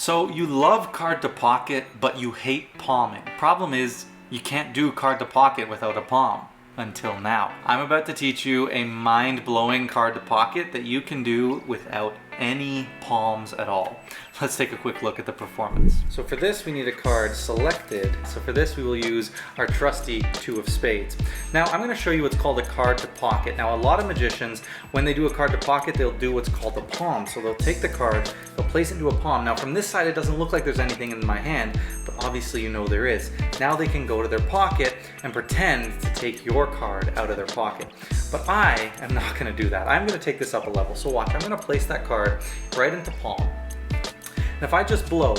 So you love card to pocket, but you hate palming. Problem is, you can't do card to pocket without a palm. Until now. I'm about to teach you a mind-blowing card to pocket that you can do without any palms at all. Let's take a quick look at the performance. So for this, we need a card selected. So for this, we will use our trusty 2 of spades. Now, I'm going to show you what's called a card to pocket. Now, a lot of magicians, when they do a card to pocket, they'll do what's called a palm. So they'll take the card, they'll place it into a palm. Now, from this side, it doesn't look like there's anything in my hand, but obviously you know there is. Now they can go to their pocket and pretend to take your card out of their pocket. But I am not going to do that. I'm going to take this up a level. So watch, I'm going to place that card right into palm. And if I just blow,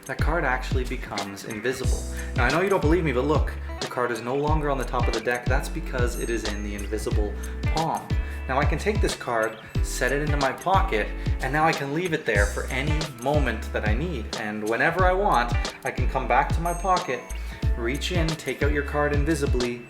that card actually becomes invisible. Now I know you don't believe me, but look, the card is no longer on the top of the deck. That's because it is in the invisible palm. Now I can take this card, set it into my pocket, and now I can leave it there for any moment that I need. And whenever I want, I can come back to my pocket, reach in, take out your card invisibly,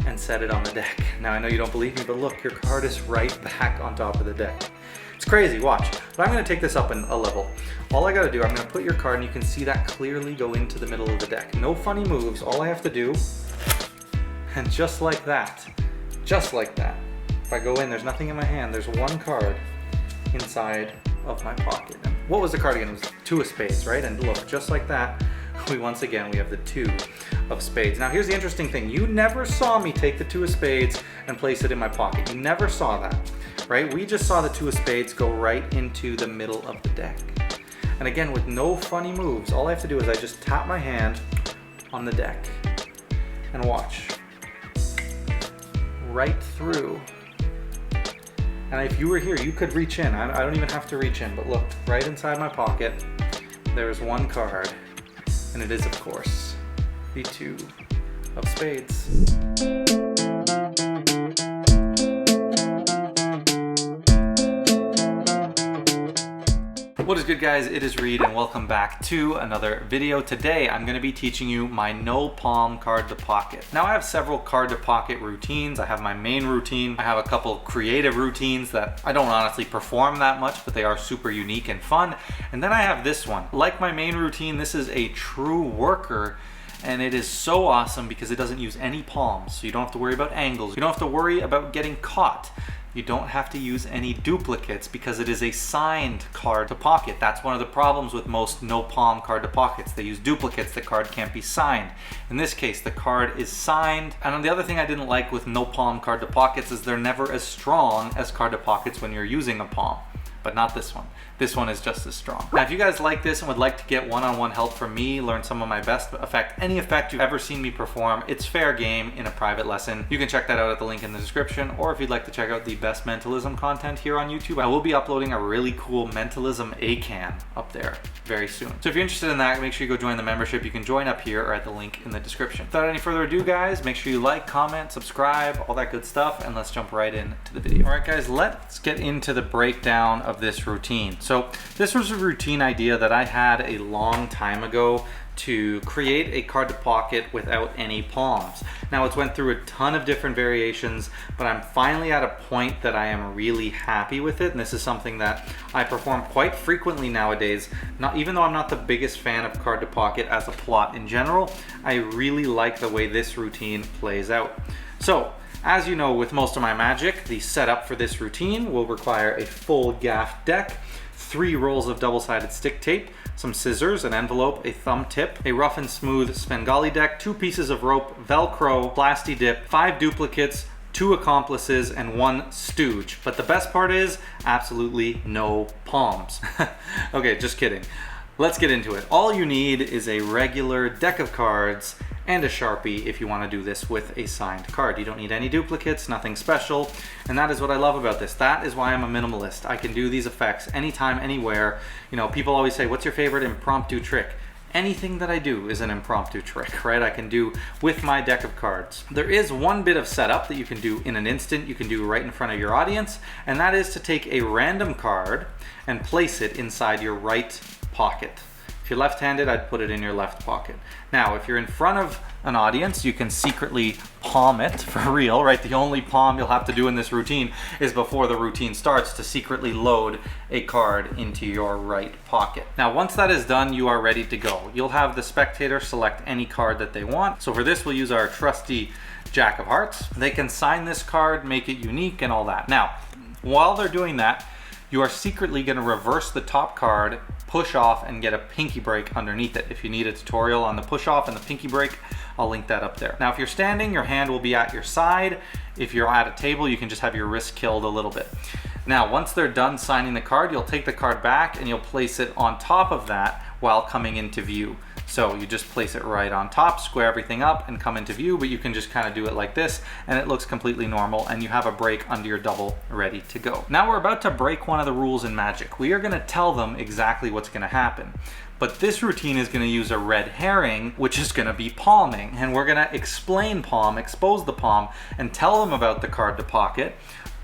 and set it on the deck. Now I know you don't believe me, but look, your card is right back on top of the deck. It's crazy, watch. But I'm gonna take this up a level. All I gotta do, I'm gonna put your card and you can see that clearly go into the middle of the deck. No funny moves, all I have to do, and just like that, if I go in, there's nothing in my hand, there's one card inside of my pocket. And what was the card again? It was 2 of spades, right? And look, just like that, we have the 2 of spades. Now here's the interesting thing. You never saw me take the 2 of spades and place it in my pocket. You never saw that, right? We just saw the 2 of spades go right into the middle of the deck. And again, with no funny moves, all I have to do is I just tap my hand on the deck and watch. Right through. And if you were here, you could reach in. I don't even have to reach in, but look, right inside my pocket, there's one card. And it is, of course, the 2 of spades. What is good, guys? It is Reed and welcome back to another video. Today I'm going to be teaching you my no palm card to pocket. Now I have several card to pocket routines. I have my main routine. I have a couple creative routines that I don't honestly perform that much, but they are super unique and fun. And then I have this one. Like my main routine, this is a true worker. And it is so awesome because it doesn't use any palms. So you don't have to worry about angles. You don't have to worry about getting caught. You don't have to use any duplicates because it is a signed card to pocket. That's one of the problems with most no palm card to pockets. They use duplicates, the card can't be signed. In this case, the card is signed. And the other thing I didn't like with no palm card to pockets is they're never as strong as card to pockets when you're using a palm. But not this one. This one is just as strong. Now, if you guys like this and would like to get one-on-one help from me, learn some of my best effect, any effect you've ever seen me perform, it's fair game in a private lesson. You can check that out at the link in the description, or if you'd like to check out the best mentalism content here on YouTube, I will be uploading a really cool mentalism ACAN up there very soon. So if you're interested in that, make sure you go join the membership. You can join up here or at the link in the description. Without any further ado, guys, make sure you like, comment, subscribe, all that good stuff, and let's jump right into the video. All right, guys, let's get into the breakdown of this routine. So this was a routine idea that I had a long time ago to create a card to pocket without any palms. Now it's went through a ton of different variations, but I'm finally at a point that I am really happy with it. And this is something that I perform quite frequently nowadays. Even though I'm not the biggest fan of card to pocket as a plot in general, I really like the way this routine plays out. So, as you know, with most of my magic, the setup for this routine will require a full gaff deck, 3 rolls of double-sided stick tape, some scissors, an envelope, a thumb tip, a rough and smooth Svengali deck, 2 pieces of rope, Velcro, plasti dip, 5 duplicates, 2 accomplices, and 1 stooge. But the best part is absolutely no palms. Okay, just kidding. Let's get into it. All you need is a regular deck of cards and a Sharpie if you want to do this with a signed card. You don't need any duplicates, nothing special, and that is what I love about this. That is why I'm a minimalist. I can do these effects anytime, anywhere. You know, people always say, what's your favorite impromptu trick? Anything that I do is an impromptu trick, right? I can do with my deck of cards. There is one bit of setup that you can do in an instant, you can do right in front of your audience, and that is to take a random card and place it inside your right pocket. If If you're left-handed, I'd put it in your left pocket. Now, if you're in front of an audience, you can secretly palm it for real, right? The only palm you'll have to do in this routine is before the routine starts to secretly load a card into your right pocket. Now, once that is done, you are ready to go. You'll have the spectator select any card that they want. So for this, we'll use our trusty Jack of Hearts. They can sign this card, make it unique and all that. Now, while they're doing that, you are secretly going to reverse the top card, push off, and get a pinky break underneath it. If you need a tutorial on the push off and the pinky break, I'll link that up there. Now, if you're standing, your hand will be at your side. If you're at a table, you can just have your wrist killed a little bit. Now, once they're done signing the card, you'll take the card back and you'll place it on top of that while coming into view. So you just place it right on top, square everything up and come into view, but you can just kind of do it like this and it looks completely normal and you have a break under your double ready to go. Now we're about to break one of the rules in Magic. We are going to tell them exactly what's going to happen. But this routine is going to use a red herring, which is going to be palming. And we're going to explain palm, expose the palm, and tell them about the card to pocket.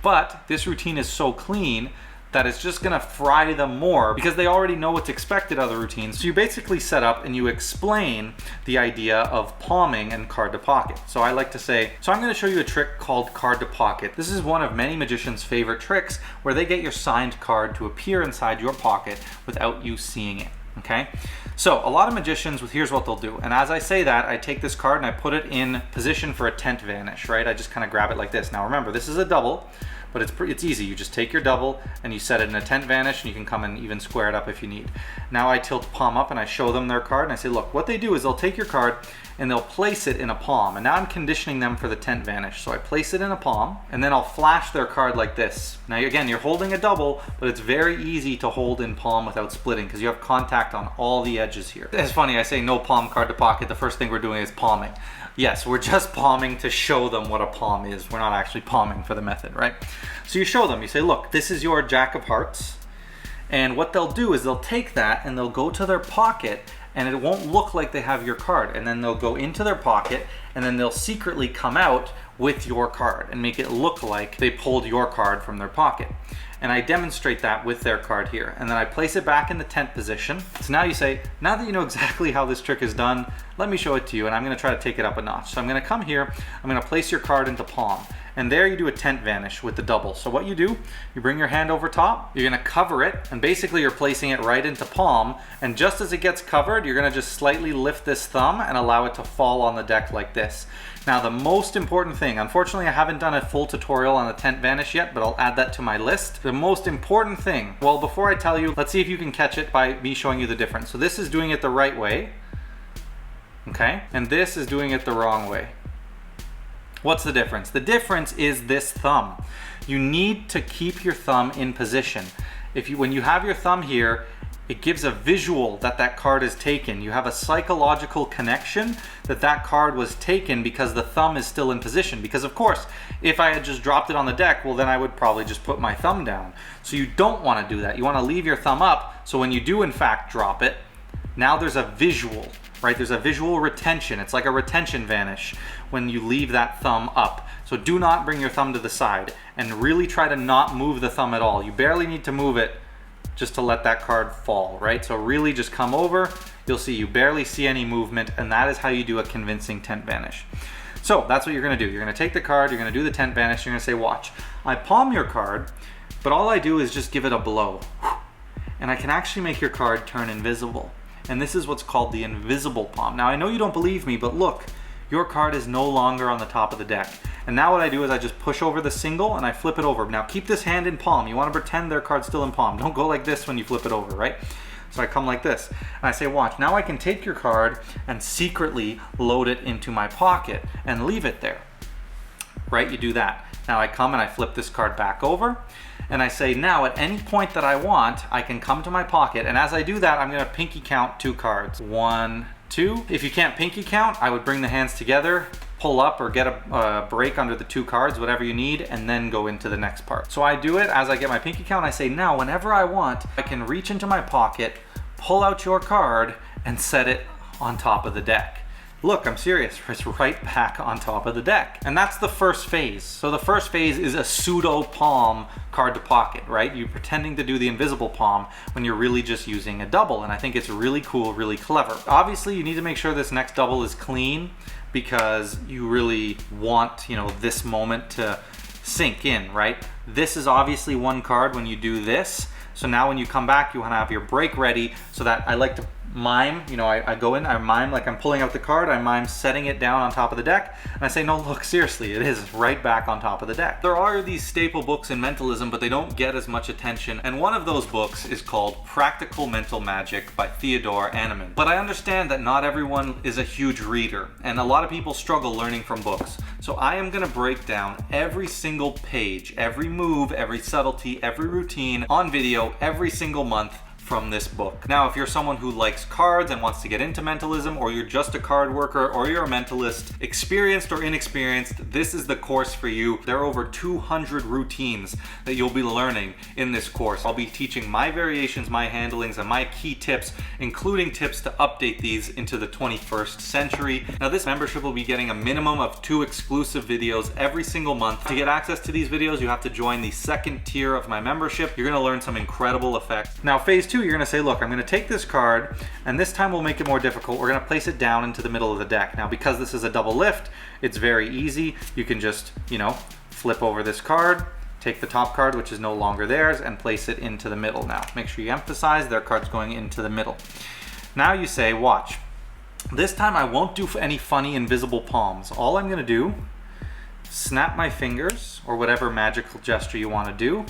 But this routine is so clean that it's just gonna fry them more because they already know what's expected of the routine. So you basically set up and you explain the idea of palming and card to pocket. So I like to say, so I'm gonna show you a trick called card to pocket. This is one of many magicians' favorite tricks where they get your signed card to appear inside your pocket without you seeing it, okay? So a lot of magicians, here's what they'll do. And as I say that, I take this card and I put it in position for a tent vanish, right? I just kind of grab it like this. Now remember, this is a double, but it's easy. You just take your double and you set it in a tent vanish and you can come and even square it up if you need. Now I tilt palm up and I show them their card and I say, look, what they do is they'll take your card and they'll place it in a palm. And now I'm conditioning them for the tent vanish. So I place it in a palm and then I'll flash their card like this. Now again, you're holding a double, but it's very easy to hold in palm without splitting because you have contact on all the edges here. It's funny, I say no palm card to pocket. The first thing we're doing is palming. Yes, we're just palming to show them what a palm is. We're not actually palming for the method, right? So you show them, you say, look, this is your Jack of Hearts. And what they'll do is they'll take that and they'll go to their pocket and it won't look like they have your card. And then they'll go into their pocket and then they'll secretly come out with your card and make it look like they pulled your card from their pocket. And I demonstrate that with their card here. And then I place it back in the tent position. So now you say, now that you know exactly how this trick is done, let me show it to you. And I'm gonna try to take it up a notch. So I'm gonna come here, I'm gonna place your card into palm. And there you do a tent vanish with the double. So what you do, you bring your hand over top, you're gonna cover it, and basically you're placing it right into palm. And just as it gets covered, you're gonna just slightly lift this thumb and allow it to fall on the deck like this. Now the most important thing, unfortunately I haven't done a full tutorial on the tent vanish yet, but I'll add that to my list. The most important thing, well before I tell you, let's see if you can catch it by me showing you the difference. So this is doing it the right way, okay? And this is doing it the wrong way. What's the difference? The difference is this thumb. You need to keep your thumb in position. When you have your thumb here, it gives a visual that that card is taken. You have a psychological connection that that card was taken because the thumb is still in position. Because of course, if I had just dropped it on the deck, well then I would probably just put my thumb down. So you don't want to do that. You want to leave your thumb up, so when you do in fact drop it, now there's a visual, right? There's a visual retention. It's like a retention vanish when you leave that thumb up. So do not bring your thumb to the side and really try to not move the thumb at all. You barely need to move it just to let that card fall, right? So really just come over, you'll see you barely see any movement, and that is how you do a convincing tent vanish. So that's what you're gonna do. You're gonna take the card, you're gonna do the tent vanish, you're gonna say, watch, I palm your card, but all I do is just give it a blow. And I can actually make your card turn invisible. And this is what's called the invisible palm. Now I know you don't believe me, but look, your card is no longer on the top of the deck. And now what I do is I just push over the single and I flip it over. Now keep this hand in palm. You want to pretend their card's still in palm. Don't go like this when you flip it over, right? So I come like this and I say, watch, now I can take your card and secretly load it into my pocket and leave it there, right? You do that. Now I come and I flip this card back over and I say, now at any point that I want, I can come to my pocket. And as I do that, I'm gonna pinky count 2 cards. 1, 2. If you can't pinky count, I would bring the hands together, pull up or get a break under the 2 cards, whatever you need, and then go into the next part. So I do it as I get my pinky count. I say, now whenever I want, I can reach into my pocket, pull out your card, and set it on top of the deck. look, I'm serious, it's right back on top of the deck. And that's the first phase. So the first phase is a pseudo palm card to pocket, right? You're pretending to do the invisible palm when you're really just using a double. And I think it's really cool, really clever. Obviously, you need to make sure this next double is clean because you really want, you know, this moment to sink in, right? This is obviously one card when you do this. So now when you come back, you want to have your break ready so that I like to mime, you know, I go in, I mime like I'm pulling out the card, I mime setting it down on top of the deck, and I say, no, look, seriously, it is right back on top of the deck. There are these staple books in mentalism, but they don't get as much attention, and one of those books is called Practical Mental Magic by Theodore Anneman. But I understand that not everyone is a huge reader, and a lot of people struggle learning from books. So I am gonna break down every single page, every move, every subtlety, every routine on video every single month from this book. Now, if you're someone who likes cards and wants to get into mentalism, or you're just a card worker, or you're a mentalist, experienced or inexperienced, this is the course for you. There are over 200 routines that you'll be learning in this course. I'll be teaching my variations, my handlings, and my key tips, including tips to update these into the 21st century. Now, this membership will be getting a minimum of 2 exclusive videos every single month. To get access to these videos, you have to join the second tier of my membership. You're gonna learn some incredible effects. Now, phase 2, you're gonna say, look, I'm gonna take this card, and this time we'll make it more difficult. We're gonna place it down into the middle of the deck. Now, because this is a double lift, it's very easy. You can just, you know, flip over this card, take the top card, which is no longer theirs, and place it into the middle. Now, make sure you emphasize their card's going into the middle. Now you say, watch. This time I won't do any funny invisible palms. All I'm gonna do, snap my fingers, or whatever magical gesture you wanna do,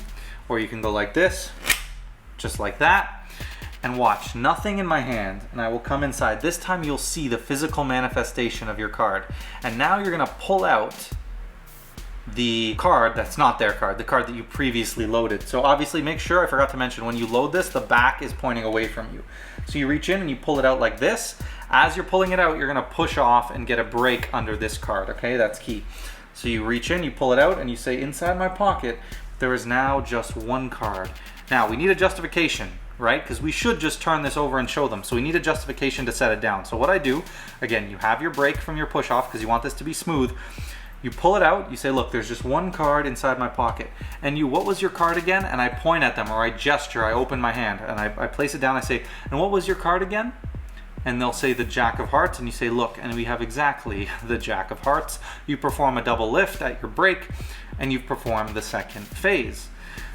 or you can go like this, just like that, and watch, nothing in my hand, and I will come inside. This time you'll see the physical manifestation of your card. And now you're gonna pull out the card that's not their card, the card that you previously loaded. So obviously make sure, I forgot to mention, when you load this, the back is pointing away from you. So you reach in and you pull it out like this. As you're pulling it out, you're gonna push off and get a break under this card, okay? That's key. So you reach in, you pull it out, and you say, inside my pocket, there is now just one card. Now, we need a justification, right? Because we should just turn this over and show them. So we need a justification to set it down. So what I do, again, you have your break from your push off because you want this to be smooth. You pull it out, you say, look, there's just one card inside my pocket. And you, what was your card again? And I point at them, or I gesture, I open my hand, and I place it down, I say, and what was your card again? And they'll say the Jack of Hearts, and you say, look, and we have exactly the Jack of Hearts. You perform a double lift at your break, and you've performed the second phase.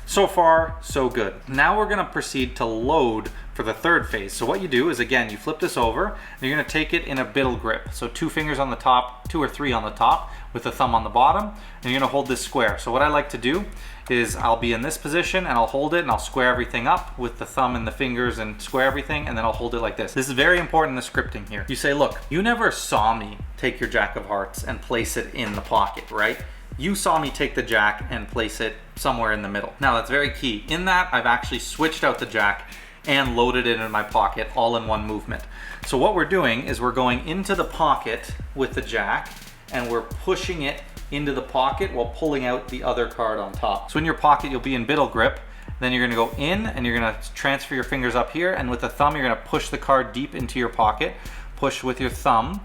So far, so good. Now we're gonna proceed to load for the third phase. So what you do is, again, you flip this over, and you're gonna take it in a biddle grip. So 2 fingers on the top, 2 or 3 on the top, with the thumb on the bottom, and you're gonna hold this square. So what I like to do is I'll be in this position, and I'll hold it, and I'll square everything up with the thumb and the fingers, and square everything, and then I'll hold it like this. This is very important in the scripting here. You say, look, you never saw me take your Jack of Hearts and place it in the pocket, right? You saw me take the Jack and place it somewhere in the middle. Now that's very key. In that, I've actually switched out the Jack and loaded it in my pocket all in one movement. So what we're doing is we're going into the pocket with the Jack, and we're pushing it into the pocket while pulling out the other card on top. So in your pocket, you'll be in biddle grip. Then you're gonna go in, and you're gonna transfer your fingers up here, and with the thumb, you're gonna push the card deep into your pocket, push with your thumb,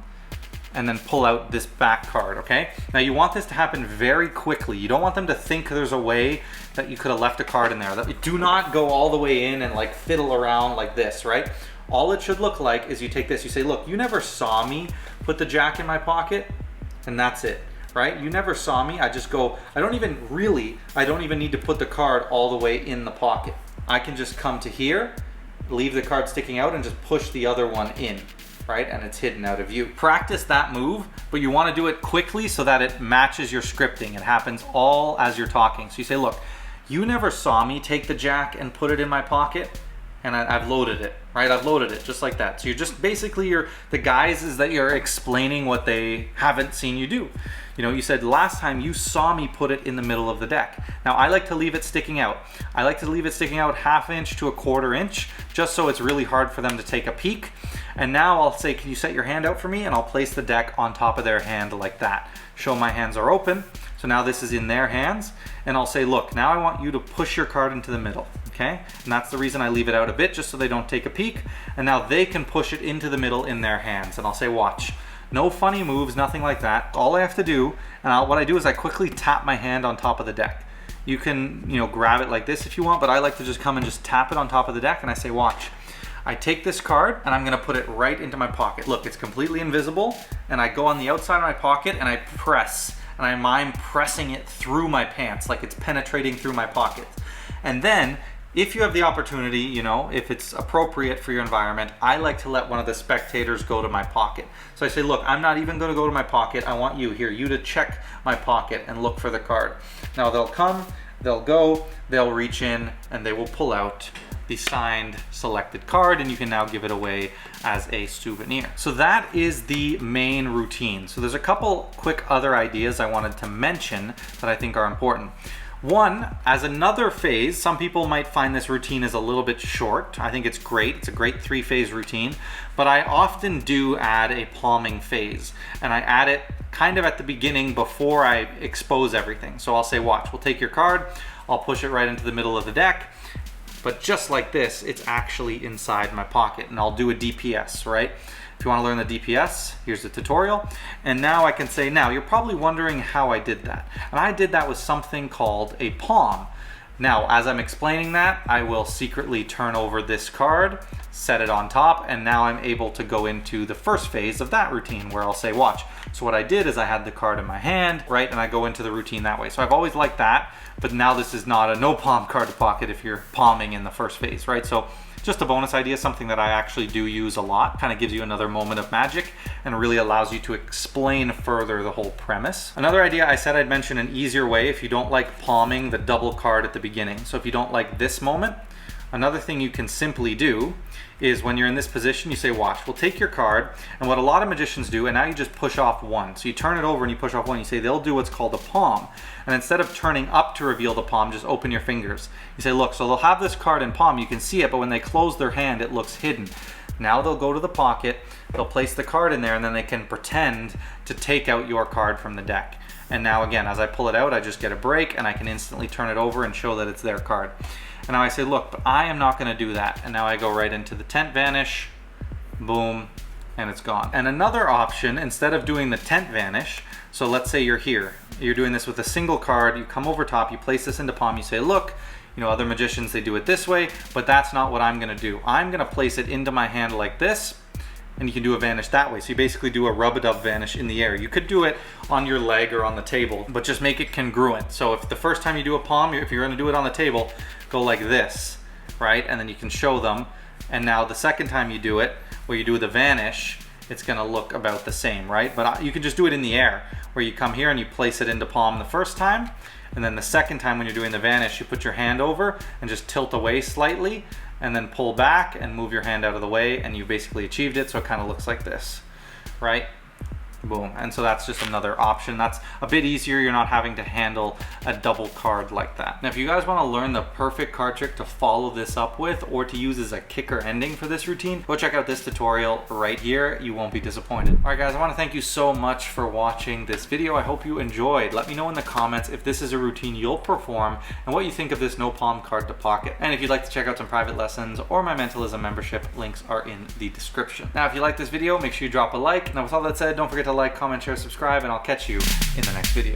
and then pull out this back card, okay? Now you want this to happen very quickly. You don't want them to think there's a way that you could have left a card in there. Do not go all the way in and like fiddle around like this, right? All it should look like is you take this, you say, look, you never saw me put the Jack in my pocket, and that's it, right? You never saw me, I just go, I don't even need to put the card all the way in the pocket. I can just come to here, leave the card sticking out, and just push the other one in, right? And it's hidden out of view. Practice that move, but you want to do it quickly so that it matches your scripting. It happens all as you're talking. So you say, look, you never saw me take the Jack and put it in my pocket, and I've loaded it, right? I've loaded it just like that. So you're just basically, the guise is that you're explaining what they haven't seen you do. You know, you said last time you saw me put it in the middle of the deck. Now I like to leave it sticking out. I like to leave it sticking out 1/2 inch to 1/4 inch, just so it's really hard for them to take a peek. And now I'll say, can you set your hand out for me? And I'll place the deck on top of their hand like that. Show my hands are open. So now this is in their hands. And I'll say, look, now I want you to push your card into the middle, okay? And that's the reason I leave it out a bit, just so they don't take a peek. And now they can push it into the middle in their hands. And I'll say, watch. No funny moves, nothing like that. All I have to do, and what I do is I quickly tap my hand on top of the deck. You can, grab it like this if you want, but I like to just come and just tap it on top of the deck, and I say, watch. I take this card and I'm gonna put it right into my pocket. Look, it's completely invisible, and I go on the outside of my pocket and I press, and I mime pressing it through my pants, like it's penetrating through my pocket. And then, if you have the opportunity, if it's appropriate for your environment, I like to let one of the spectators go to my pocket. So I say, look, I'm not even gonna go to my pocket. I want you to check my pocket and look for the card. Now they'll come, they'll go, they'll reach in, and they will pull out the signed selected card, and you can now give it away as a souvenir. So that is the main routine. So there's a couple quick other ideas I wanted to mention that I think are important. One, as another phase, some people might find this routine is a little bit short. I think it's great. It's a great 3-phase routine, but I often do add a palming phase, and I add it kind of at the beginning before I expose everything. So I'll say, watch, we'll take your card, I'll push it right into the middle of the deck, but just like this, it's actually inside my pocket, and I'll do a DPS, right? If you want to learn the DPS, here's the tutorial. And now I can say, now you're probably wondering how I did that. And I did that with something called a palm. Now, as I'm explaining that, I will secretly turn over this card, set it on top, and now I'm able to go into the first phase of that routine where I'll say, watch. So what I did is I had the card in my hand, right, and I go into the routine that way. So I've always liked that, but now this is not a no palm card to pocket if you're palming in the first phase, right? So just a bonus idea, something that I actually do use a lot. Kind of gives you another moment of magic and really allows you to explain further the whole premise. Another idea, I said I'd mention an easier way if you don't like palming the double card at the beginning. So if you don't like this moment, another thing you can simply do is when you're in this position, you say, watch, we'll take your card, and what a lot of magicians do, and now you just push off one. So you turn it over and you push off one, you say, they'll do what's called a palm. And instead of turning up to reveal the palm, just open your fingers. You say, look, so they'll have this card in palm, you can see it, but when they close their hand, it looks hidden. Now they'll go to the pocket, they'll place the card in there, and then they can pretend to take out your card from the deck. And now again, as I pull it out, I just get a break, and I can instantly turn it over and show that it's their card. And now I say, look, but I am not gonna do that. And now I go right into the tent vanish, boom, and it's gone. And another option, instead of doing the tent vanish, so let's say you're here, you're doing this with a single card, you come over top, you place this into palm, you say, look, other magicians, they do it this way, but that's not what I'm gonna do. I'm gonna place it into my hand like this, and you can do a vanish that way. So you basically do a rub-a-dub vanish in the air. You could do it on your leg or on the table, but just make it congruent. So if the first time you do a palm, if you're gonna do it on the table, go like this, right? And then you can show them. And now the second time you do it, where you do the vanish, it's gonna look about the same, right? But you can just do it in the air, where you come here and you place it into palm the first time, and then the second time when you're doing the vanish, you put your hand over and just tilt away slightly, and then pull back and move your hand out of the way, and you basically achieved it. So it kind of looks like this, right? Boom. And so that's just another option. That's a bit easier. You're not having to handle a double card like that. Now, if you guys want to learn the perfect card trick to follow this up with, or to use as a kicker ending for this routine, go check out this tutorial right here. You won't be disappointed. All right, guys, I want to thank you so much for watching this video. I hope you enjoyed. Let me know in the comments if this is a routine you'll perform and what you think of this no palm card to pocket. And if you'd like to check out some private lessons or my Mentalism membership, links are in the description. Now, if you like this video, make sure you drop a like. Now, with all that said, don't forget to like, comment, share, subscribe, and I'll catch you in the next video.